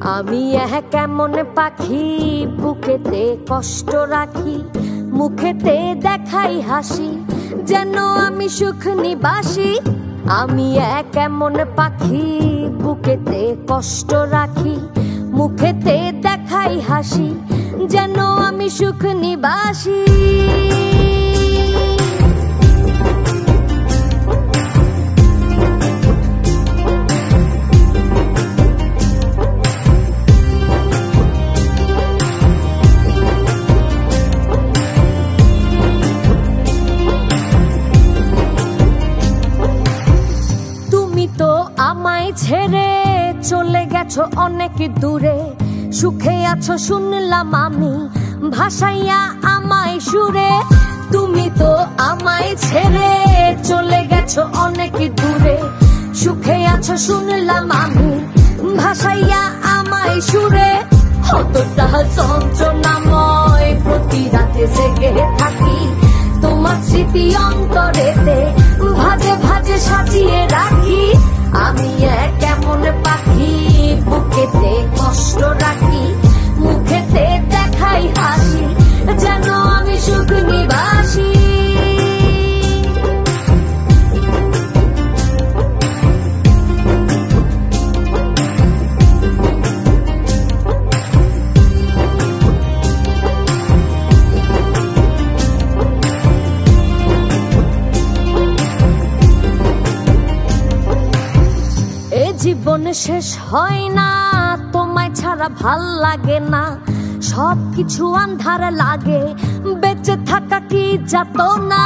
আমি কেমন পাখি বুকেতে কষ্ট রাখি, মুখেতে দেখাই হাসি, যেন আমি সুখ নিবাসী। আমি কেমন পাখি বুকেতে কষ্ট রাখি, মুখেতে দেখাই হাসি, যেন আমি সুখ নিবাসী। আমায় ছেড়ে চলে গেছো অনেক দূরে, সুখে আছো শুনলাম আমি, ভাসাইয়া আমায় সুরে। তুমি তো আমায় ছেড়ে চলে গেছো অনেক দূরে, সুখে আছো শুনলাম আমি, ভাসাইয়া আমায় সুরে। কতটা যন্ত্রণাময় প্রতি রাতে জেগে থাকি, তোমার স্মৃতি অন্তরেতে ভাজে ভাজে সাজিয়ে রাখি। আমি কেমন পাখি বুকেতে কষ্ট রাখি, মুখেতে দেখাই হাসি, যেন আমি সুখ নিবাসী। জীবন শেষ হয় না, তোমায় ছাড়া ভাল লাগে না, সবকিছু আন্ধার লাগে, বেঁচে থাকা কি যাতনা।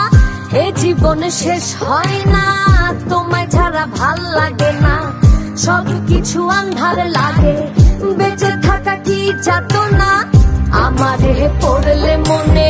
এ জীবন শেষ হয় না, তোমায় ছাড়া ভাল লাগে না, সবকিছু আন্ধার লাগে, বেঁচে থাকা কি যাতনা। আমারে পড়লে মনে